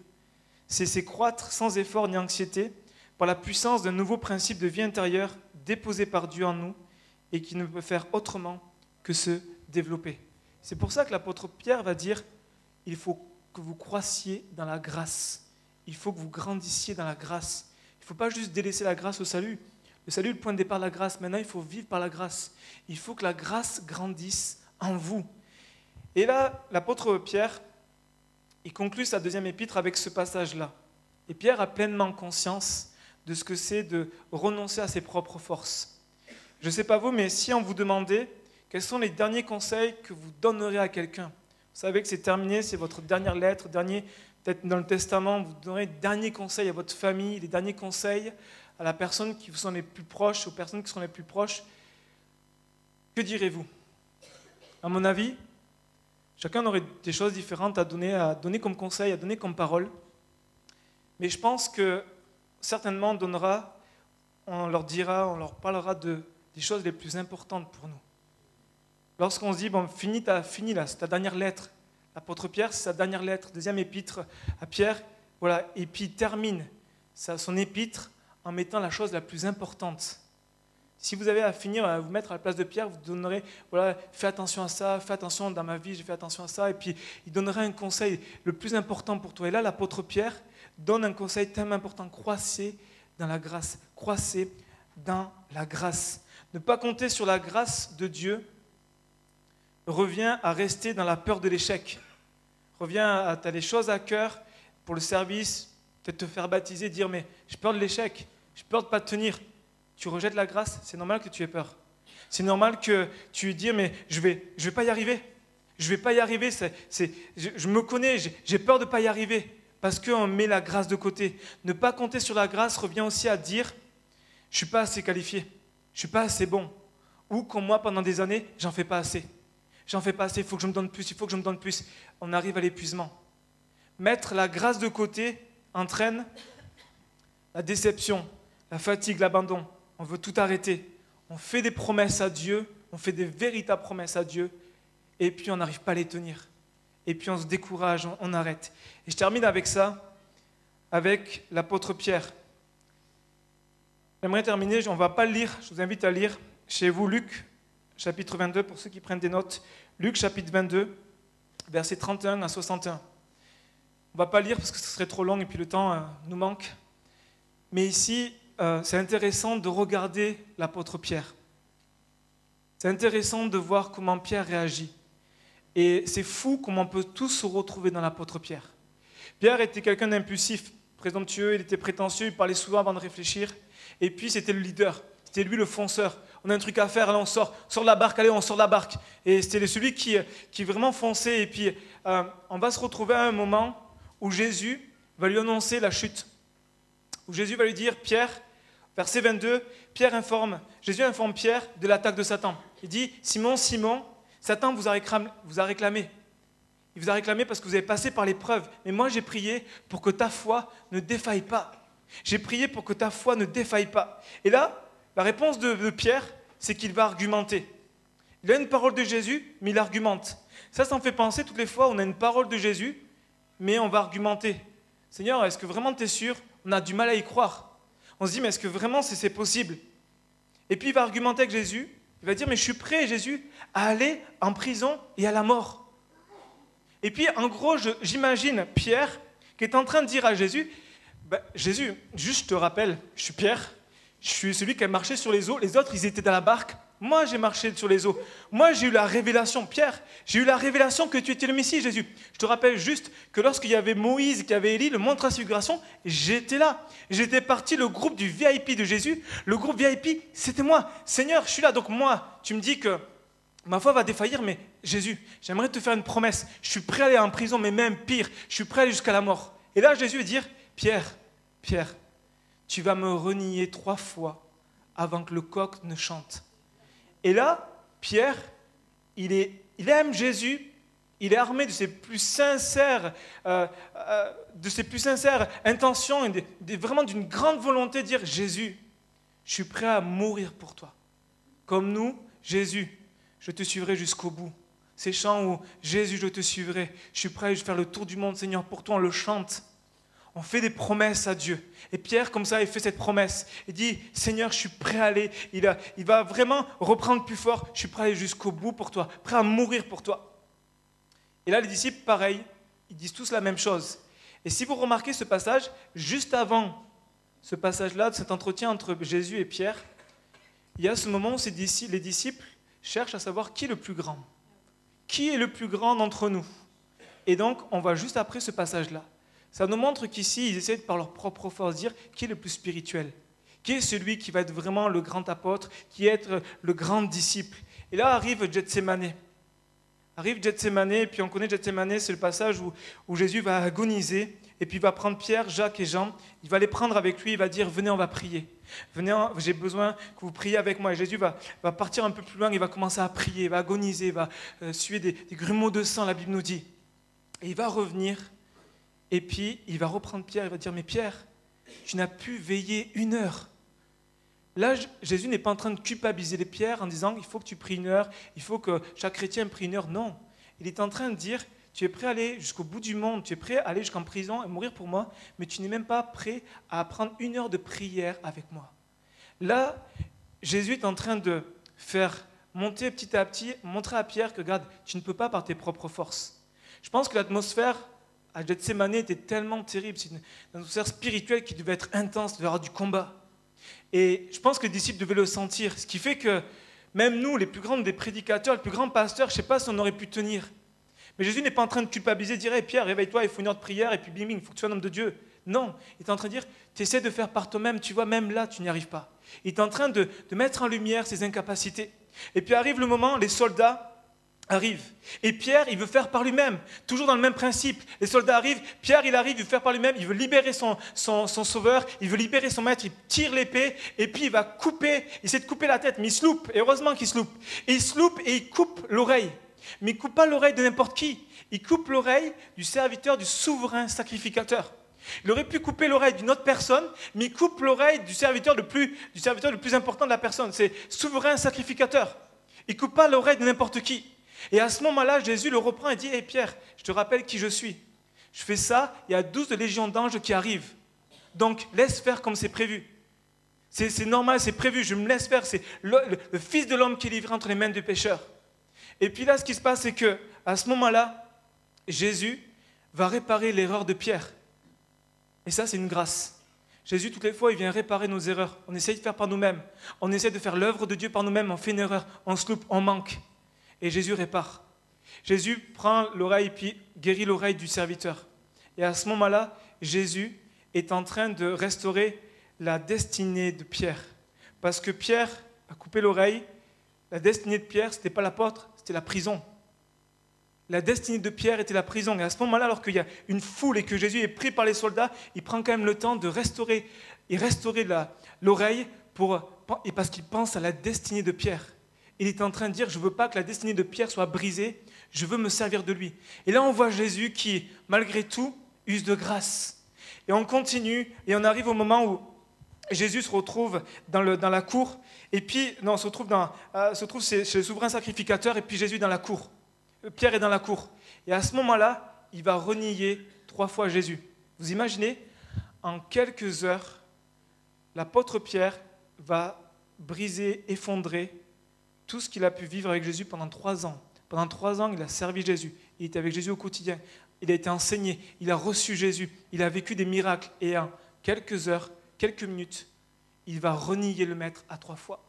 C'est croître sans effort ni anxiété, par la puissance d'un nouveau principe de vie intérieure déposé par Dieu en nous et qui ne peut faire autrement que se développer. C'est pour ça que l'apôtre Pierre va dire, il faut que vous croissiez dans la grâce. Il faut que vous grandissiez dans la grâce. Il ne faut pas juste délaisser la grâce au salut. Le salut est le point de départ de la grâce. Maintenant, il faut vivre par la grâce. Il faut que la grâce grandisse en vous. Et là, l'apôtre Pierre, il conclut sa deuxième épître avec ce passage-là. Et Pierre a pleinement conscience de ce que c'est de renoncer à ses propres forces. Je ne sais pas vous, mais si on vous demandait quels sont les derniers conseils que vous donnerez à quelqu'un, vous savez que c'est terminé, c'est votre dernière lettre, peut-être dans le testament, vous donnerez les derniers conseils à votre famille, les derniers conseils à la personne qui vous sont les plus proches, aux personnes qui sont les plus proches. Que direz-vous? À mon avis, chacun aurait des choses différentes à donner comme conseil, à donner comme parole. Mais je pense que certainement on leur parlera des choses les plus importantes pour nous. Lorsqu'on se dit, bon, fini là, c'est ta dernière lettre. L'apôtre Pierre, c'est sa dernière lettre, deuxième épître à Pierre. Voilà, et puis il termine son épître en mettant la chose la plus importante. Si vous avez à finir, à vous mettre à la place de Pierre, vous donnerez, voilà, fais attention à ça, fais attention dans ma vie, j'ai fait attention à ça. Et puis il donnera un conseil le plus important pour toi. Et là, l'apôtre Pierre donne un conseil tellement important, croissez dans la grâce, croissez dans la grâce. Ne pas compter sur la grâce de Dieu revient à rester dans la peur de l'échec, revient à tu as des choses à cœur pour le service, peut-être te faire baptiser, dire mais j'ai peur de l'échec, j'ai peur de ne pas tenir. Tu rejettes la grâce, c'est normal que tu aies peur. C'est normal que tu dises mais je vais pas y arriver, je vais pas y arriver, je me connais, j'ai peur de ne pas y arriver. Parce qu'on met la grâce de côté. Ne pas compter sur la grâce revient aussi à dire « je ne suis pas assez qualifié, je ne suis pas assez bon ». Ou comme moi, pendant des années, j'en fais pas assez. J'en fais pas assez, il faut que je me donne plus, il faut que je me donne plus. On arrive à l'épuisement. Mettre la grâce de côté entraîne la déception, la fatigue, l'abandon. On veut tout arrêter. On fait des promesses à Dieu, on fait des véritables promesses à Dieu, et puis on n'arrive pas à les tenir. Et puis on se décourage, on arrête. Et je termine avec ça, avec l'apôtre Pierre. J'aimerais terminer, on ne va pas le lire, je vous invite à lire chez vous Luc, chapitre 22, pour ceux qui prennent des notes. Luc, chapitre 22, versets 31 à 61. On ne va pas lire parce que ce serait trop long et puis le temps nous manque. Mais ici, c'est intéressant de regarder l'apôtre Pierre. C'est intéressant de voir comment Pierre réagit. Et c'est fou comment on peut tous se retrouver dans l'apôtre Pierre. Pierre était quelqu'un d'impulsif, présomptueux, il était prétentieux, il parlait souvent avant de réfléchir. Et puis c'était le leader, c'était lui le fonceur. On a un truc à faire, allez on sort de la barque, allez on sort de la barque. Et c'était celui qui vraiment fonçait. Et puis on va se retrouver à un moment où Jésus va lui annoncer la chute. Où Jésus va lui dire, Pierre, verset 22, Jésus informe Pierre de l'attaque de Satan. Il dit, Simon, Simon, Satan vous a réclamé. Il vous a réclamé parce que vous avez passé par l'épreuve. Mais moi, j'ai prié pour que ta foi ne défaille pas. J'ai prié pour que ta foi ne défaille pas. Et là, la réponse de Pierre, c'est qu'il va argumenter. Il a une parole de Jésus, mais il argumente. Ça me fait penser toutes les fois où on a une parole de Jésus, mais on va argumenter. Seigneur, est-ce que vraiment tu es sûr? On a du mal à y croire. On se dit, mais est-ce que vraiment c'est possible? Et puis il va argumenter avec Jésus. Il va dire, mais je suis prêt, Jésus, à aller en prison et à la mort. Et puis, en gros, j'imagine Pierre qui est en train de dire à Jésus, Jésus, juste je te rappelle, je suis Pierre, je suis celui qui a marché sur les eaux, les autres, ils étaient dans la barque, moi j'ai marché sur les eaux. Moi j'ai eu la révélation, Pierre, j'ai eu la révélation que tu étais le Messie, Jésus. Je te rappelle juste que lorsqu'il y avait Moïse, qu'il y avait Élie, le mont de transfiguration, j'étais là. J'étais parti, le groupe du VIP de Jésus, le groupe VIP, c'était moi. Seigneur, je suis là, donc moi, tu me dis que ma foi va défaillir, mais Jésus, j'aimerais te faire une promesse. Je suis prêt à aller en prison, mais même pire, je suis prêt à aller jusqu'à la mort. Et là, Jésus va dire, Pierre, tu vas me renier 3 fois avant que le coq ne chante. Et là, Pierre, il aime Jésus, il est armé de ses plus sincères, intentions, et vraiment d'une grande volonté de dire, Jésus, je suis prêt à mourir pour toi. Comme nous, Jésus, je te suivrai jusqu'au bout. Ces chants où Jésus, je te suivrai, je suis prêt à faire le tour du monde, Seigneur, pour toi, on le chante. On fait des promesses à Dieu. Et Pierre, comme ça, il fait cette promesse. Il dit, Seigneur, je suis prêt à aller. Il va vraiment reprendre plus fort. Je suis prêt à aller jusqu'au bout pour toi, prêt à mourir pour toi. Et là, les disciples, pareil, ils disent tous la même chose. Et si vous remarquez ce passage, juste avant ce passage-là, cet entretien entre Jésus et Pierre, il y a ce moment où les disciples cherchent à savoir qui est le plus grand. Qui est le plus grand d'entre nous? Et donc, on va juste après ce passage-là. Ça nous montre qu'ici, ils essaient par leur propre force de dire qui est le plus spirituel, qui est celui qui va être vraiment le grand apôtre, qui va être le grand disciple. Et là arrive Gethsémane. Et puis on connaît Gethsémane, c'est le passage où Jésus va agoniser, et puis il va prendre Pierre, Jacques et Jean, il va les prendre avec lui, il va dire « Venez, on va prier. Venez, j'ai besoin que vous priez avec moi. » Et Jésus va partir un peu plus loin, il va commencer à prier, il va agoniser, il va suer des grumeaux de sang, la Bible nous dit. Et il va revenir. Et puis, il va reprendre Pierre, il va dire, mais Pierre, tu n'as pu veiller 1 heure. Là, Jésus n'est pas en train de culpabiliser les Pierres en disant, il faut que tu pries 1 heure, il faut que chaque chrétien prie 1 heure. Non, il est en train de dire, tu es prêt à aller jusqu'au bout du monde, tu es prêt à aller jusqu'en prison et mourir pour moi, mais tu n'es même pas prêt à prendre 1 heure de prière avec moi. Là, Jésus est en train de faire monter petit à petit, montrer à Pierre que, regarde, tu ne peux pas par tes propres forces. Je pense que l'atmosphère à Gethsémane était tellement terrible, c'est une atmosphère spirituelle qui devait être intense, il devait y avoir du combat. Et je pense que les disciples devaient le sentir, ce qui fait que même nous, les plus grands des prédicateurs, les plus grands pasteurs, je ne sais pas si on aurait pu tenir. Mais Jésus n'est pas en train de culpabiliser, de dire hey, Pierre, réveille-toi, il faut 1 heure de prière, et puis bing, il faut que tu sois un homme de Dieu. Non, il est en train de dire, tu essaies de faire par toi-même, tu vois, même là, tu n'y arrives pas. Il est en train de mettre en lumière ses incapacités. Et puis arrive le moment, les soldats arrive. Et Pierre, il veut faire par lui-même, toujours dans le même principe. Les soldats arrivent, Pierre, il arrive, il veut faire par lui-même, il veut libérer son sauveur, il veut libérer son maître, il tire l'épée, et puis il va couper, il essaie de couper la tête, mais il se loupe, et heureusement qu'il se loupe. Et il se loupe et il coupe l'oreille. Mais il ne coupe pas l'oreille de n'importe qui, il coupe l'oreille du serviteur, du souverain sacrificateur. Il aurait pu couper l'oreille d'une autre personne, mais il coupe l'oreille du serviteur le plus important de la personne, c'est souverain sacrificateur. Il ne coupe pas l'oreille de n'importe qui. Et à ce moment-là, Jésus le reprend et dit « Hé Pierre, je te rappelle qui je suis. Je fais ça, il y a 12 légions d'anges qui arrivent. Donc laisse faire comme c'est prévu. C'est normal, c'est prévu, je me laisse faire. C'est le Fils de l'homme qui est livré entre les mains du pécheur. » Et puis là, ce qui se passe, c'est qu'à ce moment-là, Jésus va réparer l'erreur de Pierre. Et ça, c'est une grâce. Jésus, toutes les fois, il vient réparer nos erreurs. On essaye de faire par nous-mêmes. On essaie de faire l'œuvre de Dieu par nous-mêmes. On fait une erreur, on se loupe, on manque. Et Jésus répare. Jésus prend l'oreille puis guérit l'oreille du serviteur. Et à ce moment-là, Jésus est en train de restaurer la destinée de Pierre. Parce que Pierre a coupé l'oreille. La destinée de Pierre, ce n'était pas l'apôtre, c'était la prison. La destinée de Pierre était la prison. Et à ce moment-là, alors qu'il y a une foule et que Jésus est pris par les soldats, il prend quand même le temps de restaurer l'oreille parce qu'il pense à la destinée de Pierre. Il est en train de dire, je ne veux pas que la destinée de Pierre soit brisée, je veux me servir de lui. Et là, on voit Jésus qui, malgré tout, use de grâce. Et on continue, et on arrive au moment où Jésus se retrouve dans la cour, et puis, non, se retrouve chez le souverain sacrificateur, et puis Jésus est dans la cour. Pierre est dans la cour. Et à ce moment-là, il va renier 3 fois Jésus. Vous imaginez, en quelques heures, l'apôtre Pierre va briser, effondrer tout ce qu'il a pu vivre avec Jésus pendant 3 ans. Pendant 3 ans, il a servi Jésus. Il était avec Jésus au quotidien. Il a été enseigné. Il a reçu Jésus. Il a vécu des miracles. Et en quelques heures, quelques minutes, il va renier le Maître à 3 fois.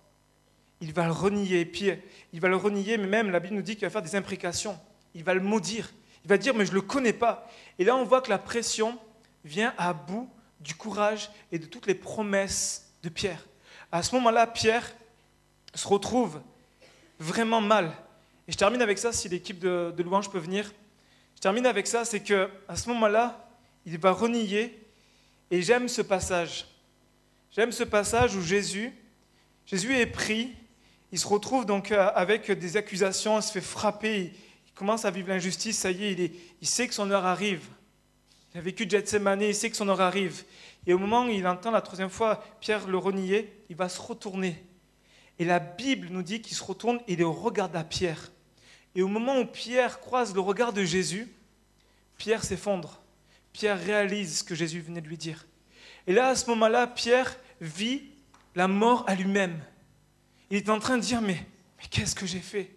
Il va le renier. Et puis, il va le renier, mais même la Bible nous dit qu'il va faire des imprécations. Il va le maudire. Il va dire, mais je ne le connais pas. Et là, on voit que la pression vient à bout du courage et de toutes les promesses de Pierre. À ce moment-là, Pierre se retrouve vraiment mal. Et je termine avec ça, si l'équipe de louange peut venir. Je termine avec ça, c'est qu'à ce moment-là, il va renier. Et j'aime ce passage. J'aime ce passage où Jésus est pris. Il se retrouve donc avec des accusations, il se fait frapper, il commence à vivre l'injustice, ça y est, il sait que son heure arrive. Il a vécu Gethsemane, il sait que son heure arrive. Et au moment où il entend la troisième fois Pierre le renier, il va se retourner. Et la Bible nous dit qu'il se retourne et il regarde à Pierre. Et au moment où Pierre croise le regard de Jésus, Pierre s'effondre. Pierre réalise ce que Jésus venait de lui dire. Et là, à ce moment-là, Pierre vit la mort à lui-même. Il est en train de dire, mais qu'est-ce que j'ai fait?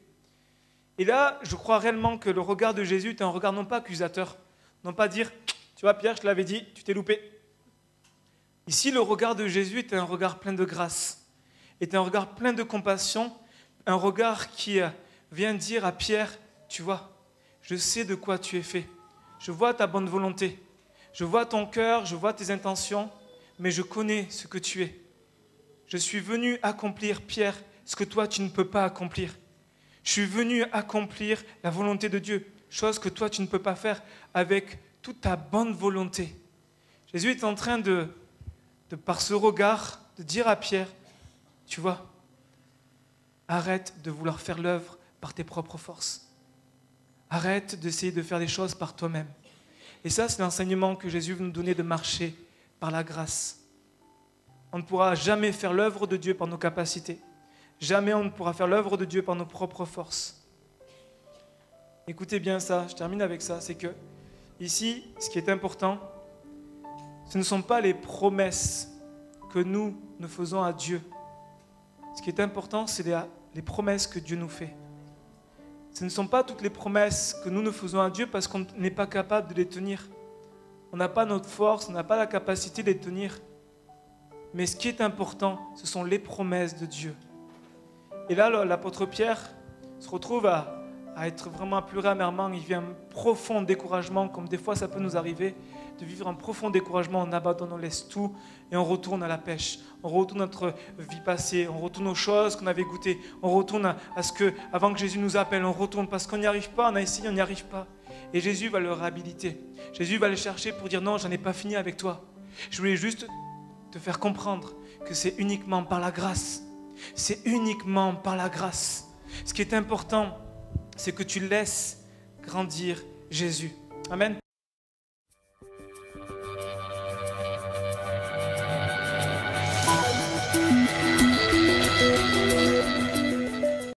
Et là, je crois réellement que le regard de Jésus est un regard non pas accusateur, non pas dire, tu vois Pierre, je te l'avais dit, tu t'es loupé. Ici, le regard de Jésus est un regard plein de grâce, est un regard plein de compassion, un regard qui vient dire à Pierre, tu vois, je sais de quoi tu es fait, je vois ta bonne volonté, je vois ton cœur, je vois tes intentions, mais je connais ce que tu es. Je suis venu accomplir, Pierre, ce que toi tu ne peux pas accomplir. Je suis venu accomplir la volonté de Dieu, chose que toi tu ne peux pas faire avec toute ta bonne volonté. Jésus est en train de par ce regard, de dire à Pierre, tu vois, arrête de vouloir faire l'œuvre par tes propres forces. Arrête d'essayer de faire des choses par toi-même. Et ça, c'est l'enseignement que Jésus veut nous donner, de marcher par la grâce. On ne pourra jamais faire l'œuvre de Dieu par nos capacités. Jamais on ne pourra faire l'œuvre de Dieu par nos propres forces. Écoutez bien ça, je termine avec ça, c'est que ici, ce qui est important, ce ne sont pas les promesses que nous faisons à Dieu. Ce qui est important, c'est les promesses que Dieu nous fait. Ce ne sont pas toutes les promesses que nous faisons à Dieu parce qu'on n'est pas capable de les tenir. On n'a pas notre force, on n'a pas la capacité de les tenir. Mais ce qui est important, ce sont les promesses de Dieu. Et là, l'apôtre Pierre se retrouve à être vraiment à pleurer amèrement. Il vit un profond découragement, comme des fois ça peut nous arriver, de vivre un profond découragement, on abandonne, on laisse tout et on retourne à la pêche. On retourne à notre vie passée, on retourne aux choses qu'on avait goûtées, on retourne à ce que, avant que Jésus nous appelle, on retourne parce qu'on n'y arrive pas, on a essayé, on n'y arrive pas. Et Jésus va le réhabiliter. Jésus va le chercher pour dire non, j'en ai pas fini avec toi. Je voulais juste te faire comprendre que c'est uniquement par la grâce. C'est uniquement par la grâce. Ce qui est important, c'est que tu laisses grandir Jésus. Amen.